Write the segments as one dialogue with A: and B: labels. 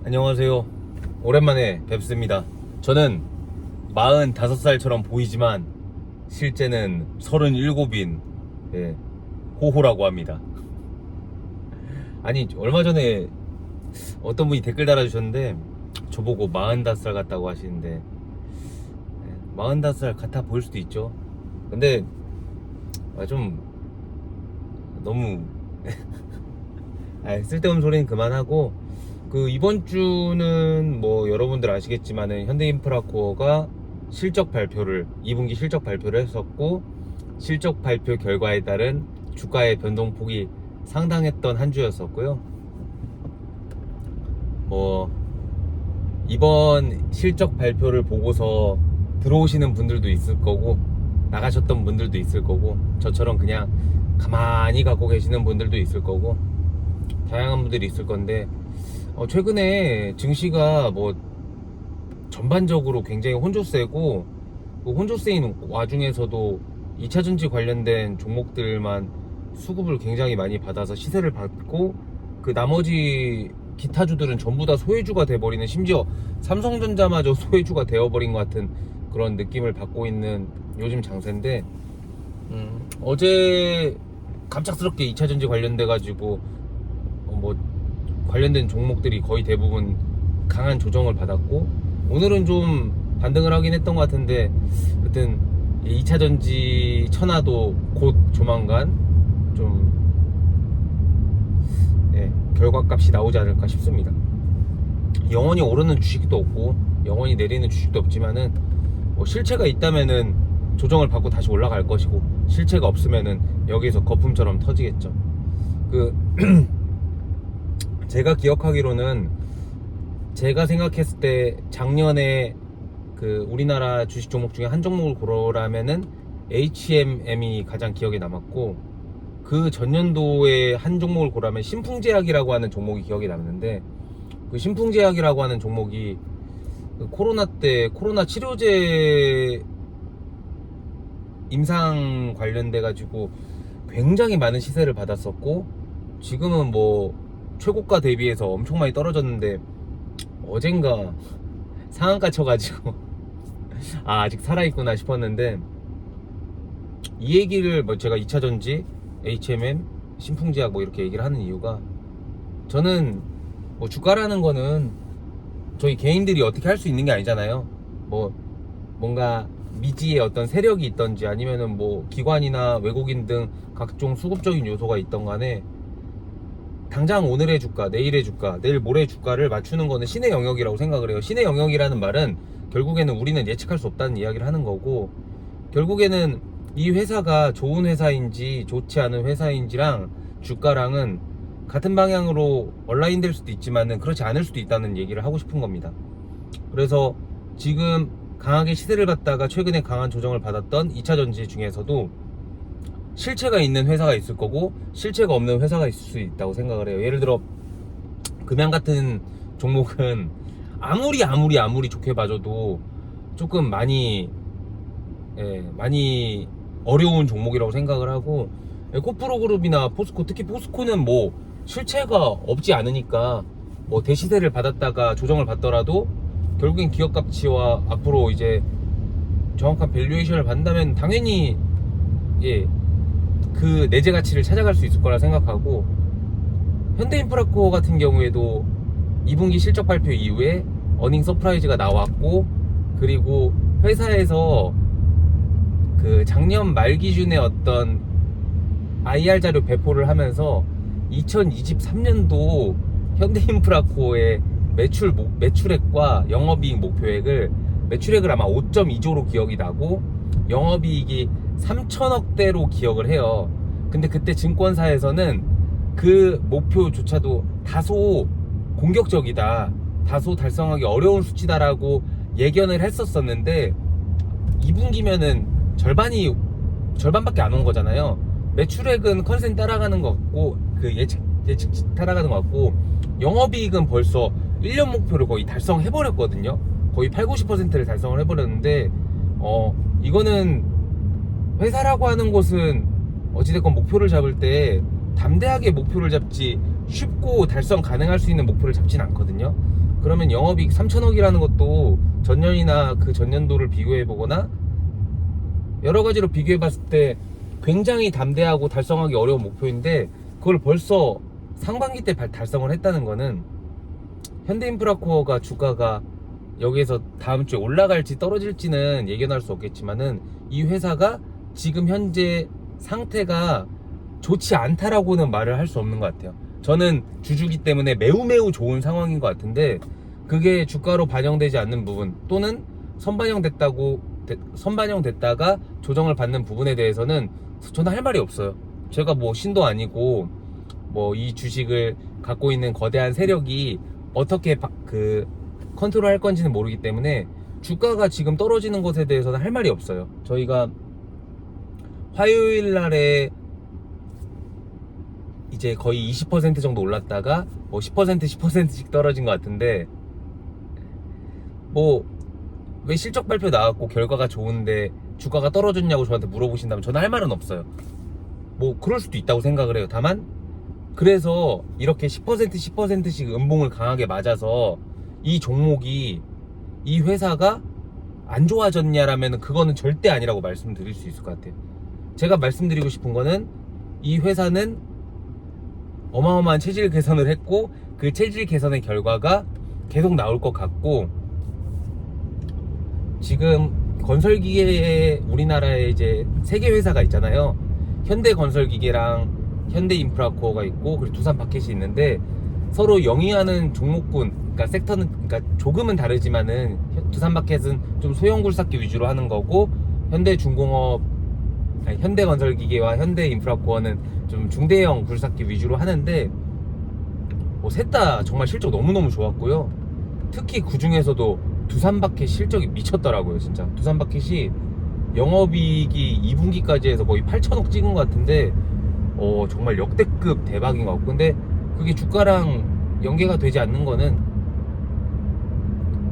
A: 안녕하세요. 오랜만에 뵙습니다. 저는 45살처럼 보이지만 실제는 37인 호호라고 합니다. 아니, 얼마 전에 어떤 분이 댓글 달아주셨는데 저보고 45살 같다고 하시는데 45살 같아 보일 수도 있죠. 근데 좀 너무 쓸데없는 소리는 그만하고, 이번 주는 뭐 여러분들 아시겠지만은 현대인프라코어가 2분기 실적 발표를 했었고, 실적 발표 결과에 따른 주가의 변동폭이 상당했던 한 주였었고요. 뭐 이번 실적 발표를 보고서 들어오시는 분들도 있을 거고, 나가셨던 분들도 있을 거고, 저처럼 그냥 가만히 갖고 계시는 분들도 있을 거고, 다양한 분들이 있을 건데, 최근에 증시가 뭐 전반적으로 굉장히 혼조세고, 그 혼조세인 와중에서도 2차전지 관련된 종목들만 수급을 굉장히 많이 받아서 시세를 받고, 그 나머지 기타주들은 전부 다 소외주가 돼버리는, 심지어 삼성전자마저 소외주가 되어버린 것 같은 그런 느낌을 받고 있는 요즘 장세인데, 어제 갑작스럽게 2차전지 관련돼 가지고 뭐 관련된 종목들이 거의 대부분 강한 조정을 받았고, 오늘은 좀 반등을 하긴 했던 것 같은데, 하여튼 2차전지 천하도 곧 조만간 좀 결과값이 나오지 않을까 싶습니다. 영원히 오르는 주식도 없고 영원히 내리는 주식도 없지만은, 실체가 있다면은 조정을 받고 다시 올라갈 것이고, 실체가 없으면은 여기에서 거품처럼 터지겠죠. 제가 기억하기로는, 제가 생각했을 때 작년에 우리나라 주식 종목 중에 한 종목을 고르라면은 HMM이 가장 기억에 남았고, 그 전년도에 한 종목을 고르면 신풍제약이라고 하는 종목이 기억에 남는데, 그 신풍제약이라고 하는 종목이 코로나 때 코로나 치료제 임상 관련돼 가지고 굉장히 많은 시세를 받았었고, 지금은 뭐 최고가 대비해서 엄청 많이 떨어졌는데, 어젠가 상한가 쳐가지고 아직 살아있구나 싶었는데, 이 얘기를 뭐 제가 2차전지, HMM, 신풍제약 뭐 이렇게 얘기를 하는 이유가, 저는 뭐 주가라는 거는 저희 개인들이 어떻게 할 수 있는 게 아니잖아요. 뭐 뭔가 미지의 어떤 세력이 있던지, 아니면은 뭐 기관이나 외국인 등 각종 수급적인 요소가 있던 간에, 당장 오늘의 주가, 내일의 주가, 내일 모레의 주가를 맞추는 거는 신의 영역이라고 생각을 해요. 신의 영역이라는 말은 결국에는 우리는 예측할 수 없다는 이야기를 하는 거고, 결국에는 이 회사가 좋은 회사인지 좋지 않은 회사인지랑 주가랑은 같은 방향으로 얼라인 될 수도 있지만은 그렇지 않을 수도 있다는 얘기를 하고 싶은 겁니다. 그래서 지금 강하게 시세를 받다가 최근에 강한 조정을 받았던 2차전지 중에서도 실체가 있는 회사가 있을 거고, 실체가 없는 회사가 있을 수 있다고 생각을 해요. 예를 들어 금양 같은 종목은 아무리 좋게 봐줘도 조금 많이 어려운 종목이라고 생각을 하고, 에코프로그룹이나 포스코, 특히 포스코는 뭐 실체가 없지 않으니까, 뭐 대시세를 받았다가 조정을 받더라도 결국엔 기업 가치와 앞으로 이제 정확한 밸류에이션을 받는다면 당연히 그 내재 가치를 찾아갈 수 있을 거라 생각하고, 현대인프라코어 같은 경우에도 2분기 실적 발표 이후에 어닝 서프라이즈가 나왔고, 그리고 회사에서 그 작년 말 기준에 어떤 IR 자료 배포를 하면서 2023년도 현대인프라코어의 매출액과 영업이익 목표액을, 매출액을 아마 5.2조로 기억이 나고 영업이익이 3천억대로 기억을 해요. 근데 그때 증권사에서는 그 목표조차도 다소 공격적이다, 다소 달성하기 어려운 수치다라고 예견을 했었었는데, 2분기면은 절반밖에 안 온 거잖아요. 매출액은 컨센 따라가는 것 같고, 그 예측 따라가는 것 같고, 영업이익은 벌써 1년 목표를 거의 달성해버렸거든요. 거의 80-90%를 달성을 해버렸는데, 이거는 회사라고 하는 곳은 어찌됐건 목표를 잡을 때 담대하게 목표를 잡지, 쉽고 달성 가능할 수 있는 목표를 잡진 않거든요. 그러면 영업이익 3천억이라는 것도 전년이나 그 전년도를 비교해 보거나 여러 가지로 비교해 봤을 때 굉장히 담대하고 달성하기 어려운 목표인데, 그걸 벌써 상반기 때 달성을 했다는 거는 현대인프라코어가 주가가 여기에서 다음 주에 올라갈지 떨어질지는 예견할 수 없겠지만은 이 회사가 지금 현재 상태가 좋지 않다라고는 말을 할 수 없는 것 같아요. 저는 주주기 때문에 매우 좋은 상황인 것 같은데, 그게 주가로 반영되지 않는 부분 또는 선반영됐다가 조정을 받는 부분에 대해서는 저는 할 말이 없어요. 제가 뭐 신도 아니고 뭐 이 주식을 갖고 있는 거대한 세력이 어떻게 컨트롤 할 건지는 모르기 때문에 주가가 지금 떨어지는 것에 대해서는 할 말이 없어요. 저희가 화요일 날에 이제 거의 20% 정도 올랐다가 뭐 10%씩 떨어진 것 같은데, 뭐 왜 실적 발표 나왔고 결과가 좋은데 주가가 떨어졌냐고 저한테 물어보신다면 저는 할 말은 없어요. 뭐 그럴 수도 있다고 생각을 해요. 다만 그래서 이렇게 10%씩 음봉을 강하게 맞아서 이 종목이, 이 회사가 안 좋아졌냐라면 그거는 절대 아니라고 말씀드릴 수 있을 것 같아요. 제가 말씀드리고 싶은 거는 이 회사는 어마어마한 체질 개선을 했고 그 체질 개선의 결과가 계속 나올 것 같고, 지금 건설기계에 우리나라에 이제 3개 회사가 있잖아요. 현대건설기계랑 현대인프라코어가 있고 그리고 두산파켓이 있는데, 서로 영위하는 종목군, 그러니까 섹터는, 그러니까 조금은 다르지만은 두산파켓은 좀 소형 굴삭기 위주로 하는 거고 현대건설기계와 현대인프라코어는 좀 중대형 굴삭기 위주로 하는데, 뭐 셋 다 정말 실적 너무너무 좋았고요. 특히 그 중에서도 두산파켓 실적이 미쳤더라고요. 진짜 두산파켓이 영업이익이 2분기까지 해서 거의 8천억 찍은 것 같은데 정말 역대급 대박인 것 같고, 근데 그게 주가랑 연계가 되지 않는 거는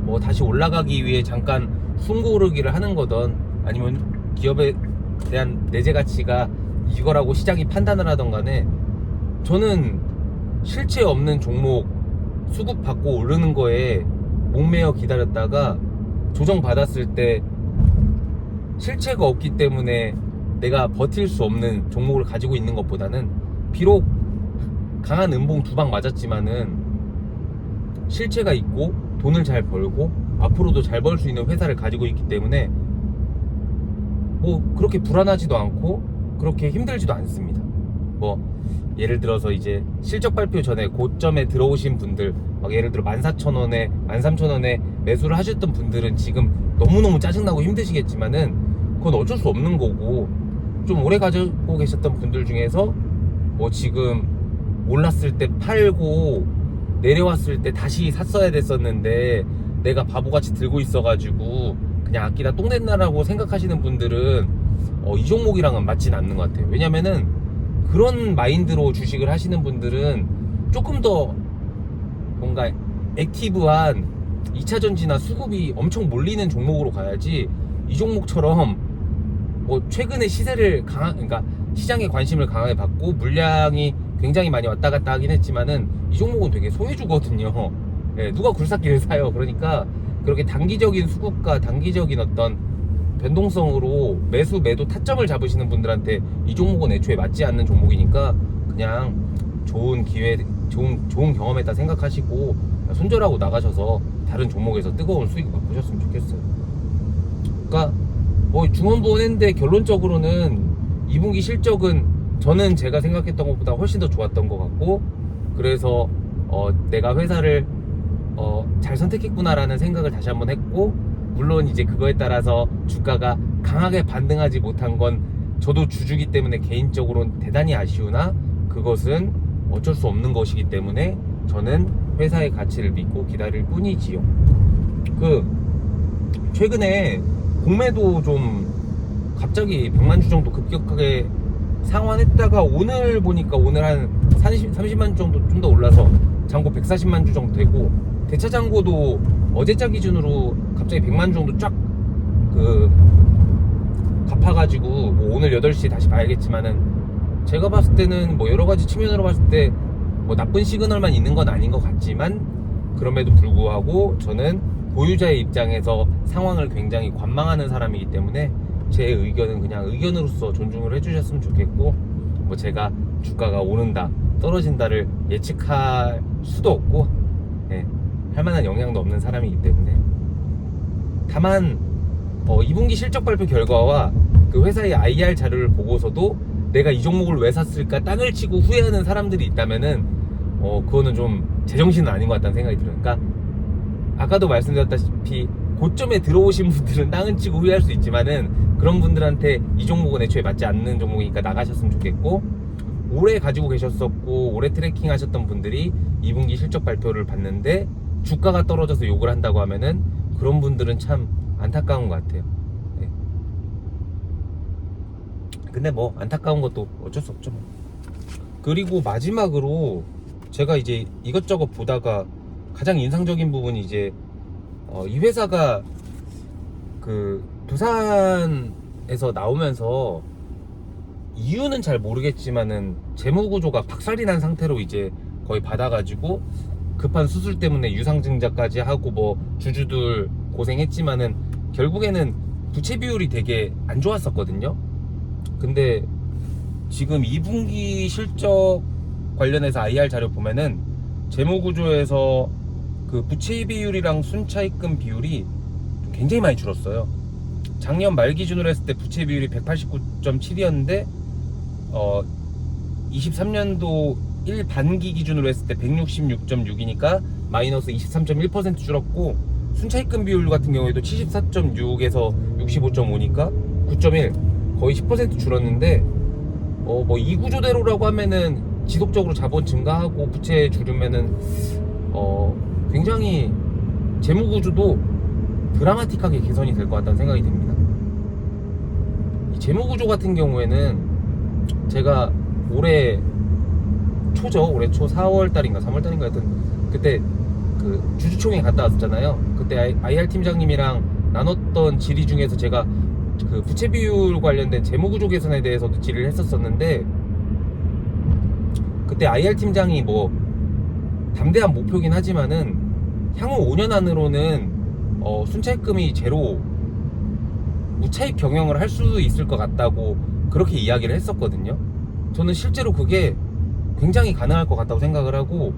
A: 뭐 다시 올라가기 위해 잠깐 숨고르기를 하는 거든, 아니면 기업에 대한 내재 가치가 이거라고 시장이 판단을 하던 간에, 저는 실체 없는 종목 수급 받고 오르는 거에 목매어 기다렸다가 조정 받았을 때 실체가 없기 때문에 내가 버틸 수 없는 종목을 가지고 있는 것보다는, 비록 강한 음봉 2방 맞았지만은 실체가 있고 돈을 잘 벌고 앞으로도 잘 벌 수 있는 회사를 가지고 있기 때문에 뭐 그렇게 불안하지도 않고 그렇게 힘들지도 않습니다. 뭐 예를 들어서 이제 실적 발표 전에 고점에 들어오신 분들, 막 예를 들어 14,000원에 13,000원에 매수를 하셨던 분들은 지금 너무너무 짜증나고 힘드시겠지만은 그건 어쩔 수 없는 거고, 좀 오래 가지고 계셨던 분들 중에서 뭐 지금 올랐을 때 팔고 내려왔을 때 다시 샀어야 됐었는데 내가 바보같이 들고 있어가지고 그냥 아끼다 똥냈나라고 생각하시는 분들은 이 종목이랑은 맞진 않는 것 같아요. 왜냐면은 그런 마인드로 주식을 하시는 분들은 조금 더 뭔가 액티브한 2차전지나 수급이 엄청 몰리는 종목으로 가야지, 이 종목처럼 뭐 최근에 그러니까 시장에 관심을 강하게 받고 물량이 굉장히 많이 왔다 갔다 하긴 했지만은 이 종목은 되게 소외주거든요. 예, 누가 굴삭기를 사요. 그러니까 그렇게 단기적인 수급과 단기적인 어떤 변동성으로 매도 타점을 잡으시는 분들한테 이 종목은 애초에 맞지 않는 종목이니까 그냥 좋은 기회, 좋은 경험했다 생각하시고 손절하고 나가셔서 다른 종목에서 뜨거운 수익 맛보셨으면 좋겠어요. 그러니까 뭐 중원부원했는데 결론적으로는 2분기 실적은 저는 제가 생각했던 것보다 훨씬 더 좋았던 것 같고, 그래서 내가 회사를 잘 선택했구나라는 생각을 다시 한번 했고, 물론 이제 그거에 따라서 주가가 강하게 반등하지 못한 건 저도 주주기 때문에 개인적으로는 대단히 아쉬우나 그것은 어쩔 수 없는 것이기 때문에 저는 회사의 가치를 믿고 기다릴 뿐이지요. 최근에 공매도 좀 갑자기 100만 주 정도 급격하게 상환했다가 오늘 보니까 오늘 한 30만 주 정도 좀 더 올라서 잔고 140만 주 정도 되고, 대차 잔고도 어제자 기준으로 갑자기 100만 주 정도 쫙 갚아가지고 뭐 오늘 8시에 다시 봐야겠지만은, 제가 봤을 때는 뭐 여러 가지 측면으로 봤을 때 뭐 나쁜 시그널만 있는 건 아닌 것 같지만 그럼에도 불구하고 저는 보유자의 입장에서 상황을 굉장히 관망하는 사람이기 때문에 제 의견은 그냥 의견으로서 존중을 해주셨으면 좋겠고, 뭐 제가 주가가 오른다 떨어진다를 예측할 수도 없고, 예, 할 만한 영향도 없는 사람이기 때문에. 다만 2분기 실적 발표 결과와 그 회사의 IR 자료를 보고서도 내가 이 종목을 왜 샀을까 땅을 치고 후회하는 사람들이 있다면은 그거는 좀 제정신은 아닌 것 같다는 생각이 들어요. 그러니까 아까도 말씀드렸다시피 고점에 들어오신 분들은 땅을 치고 후회할 수 있지만은 그런 분들한테 이 종목은 애초에 맞지 않는 종목이니까 나가셨으면 좋겠고, 오래 가지고 계셨었고 오래 트래킹 하셨던 분들이 2분기 실적 발표를 봤는데 주가가 떨어져서 욕을 한다고 하면은 그런 분들은 참 안타까운 것 같아요. 네. 근데 뭐 안타까운 것도 어쩔 수 없죠 뭐. 그리고 마지막으로 제가 이제 이것저것 보다가 가장 인상적인 부분이 이제 이 회사가 그 두산에서 나오면서 이유는 잘 모르겠지만은 재무 구조가 박살이 난 상태로 이제 거의 받아가지고 급한 수술 때문에 유상증자까지 하고 뭐 주주들 고생했지만은 결국에는 부채 비율이 되게 안 좋았었거든요. 근데 지금 2분기 실적 관련해서 IR 자료 보면은 재무 구조에서 그 부채 비율이랑 순차입금 비율이 굉장히 많이 줄었어요. 작년 말 기준으로 했을 때 부채 비율이 189.7이었는데 23년도 1반기 기준으로 했을 때 166.6이니까 마이너스 23.1% 줄었고, 순차입금 비율 같은 경우에도 74.6에서 65.5니까 9.1 거의 10% 줄었는데 뭐 이 구조대로라고 하면은 지속적으로 자본 증가하고 부채 줄이면은 굉장히 재무 구조도 드라마틱하게 개선이 될 것 같다는 생각이 듭니다. 이 재무 구조 같은 경우에는 제가 올해 초 4월 달인가 3월 달인가 하여튼 그때 그 주주총회 갔다 왔었잖아요. 그때 IR 팀장님이랑 나눴던 질의 중에서 제가 그 부채 비율 관련된 재무 구조 개선에 대해서도 질의를 했었었는데, 그때 IR 팀장이 뭐 담대한 목표긴 하지만은 향후 5년 안으로는 순차입금이 제로 무차입 경영을 할 수도 있을 것 같다고 그렇게 이야기를 했었거든요. 저는 실제로 그게 굉장히 가능할 것 같다고 생각을 하고,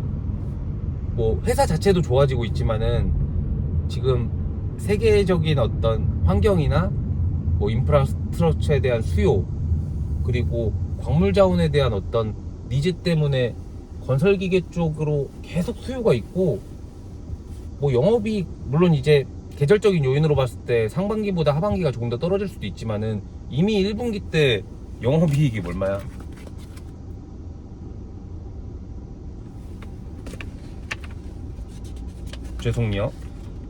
A: 뭐 회사 자체도 좋아지고 있지만은 지금 세계적인 어떤 환경이나 뭐 인프라스트럭처에 대한 수요, 그리고 광물 자원에 대한 어떤 니즈 때문에 건설기계 쪽으로 계속 수요가 있고, 뭐 영업이익 물론 이제 계절적인 요인으로 봤을 때 상반기보다 하반기가 조금 더 떨어질 수도 있지만은 이미 1분기 때 영업이익이 얼마야? 죄송해요.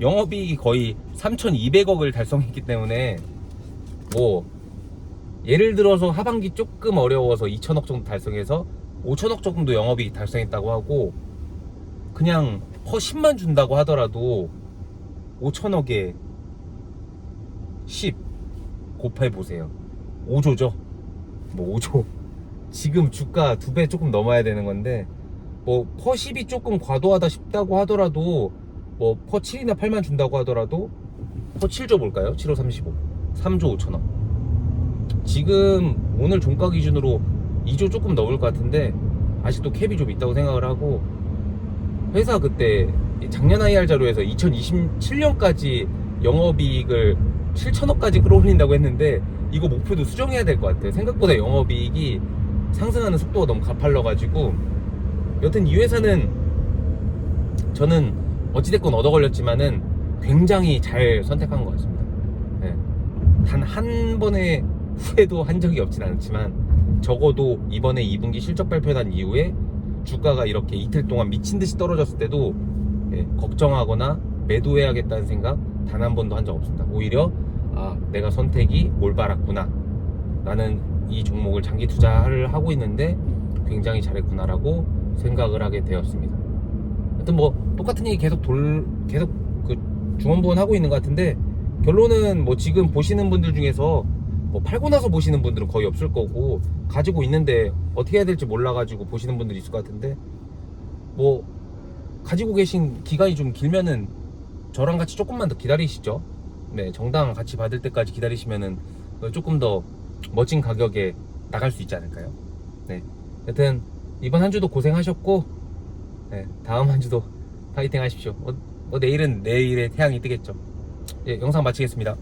A: 영업이익이 거의 3,200억을 달성했기 때문에 뭐 예를 들어서 하반기 조금 어려워서 2천억 정도 달성해서 5천억 정도 영업이익 달성했다고 하고, 그냥 퍼 10만 준다고 하더라도 5천억에 10 곱해보세요. 5조죠. 뭐 5조. 지금 주가 2배 조금 넘어야 되는 건데, 뭐 퍼 10이 조금 과도하다 싶다고 하더라도 뭐 퍼 7이나 8만 준다고 하더라도 퍼 7조 볼까요? 7호 35 3조 5천억. 지금 오늘 종가 기준으로 2조 조금 넘을 것 같은데 아직도 캡이 좀 있다고 생각을 하고, 회사 그때 작년 IR 자료에서 2027년까지 영업이익을 7천억까지 끌어올린다고 했는데 이거 목표도 수정해야 될 것 같아요. 생각보다 영업이익이 상승하는 속도가 너무 가팔라가지고. 여튼 이 회사는 저는 어찌됐건 얻어 걸렸지만은 굉장히 잘 선택한 것 같습니다. 네. 단 한 번의 후회도 한 적이 없진 않지만 적어도 이번에 2분기 실적 발표 난 이후에 주가가 이렇게 이틀 동안 미친 듯이 떨어졌을 때도 걱정하거나 매도해야겠다는 생각 단 한 번도 한 적 없습니다. 오히려 내가 선택이 올바랐구나, 나는 이 종목을 장기 투자를 하고 있는데 굉장히 잘했구나라고 생각을 하게 되었습니다. 하여튼 뭐 똑같은 얘기 계속 그 중원부원 하고 있는 것 같은데, 결론은 뭐 지금 보시는 분들 중에서 뭐 팔고 나서 보시는 분들은 거의 없을 거고, 가지고 있는데 어떻게 해야 될지 몰라가지고 보시는 분들이 있을 것 같은데, 뭐 가지고 계신 기간이 좀 길면은 저랑 같이 조금만 더 기다리시죠. 네, 정당 같이 받을 때까지 기다리시면은 조금 더 멋진 가격에 나갈 수 있지 않을까요? 네, 여튼 이번 한 주도 고생하셨고, 네, 다음 한 주도 파이팅 하십시오. 내일은 내일의 태양이 뜨겠죠. 예, 영상 마치겠습니다.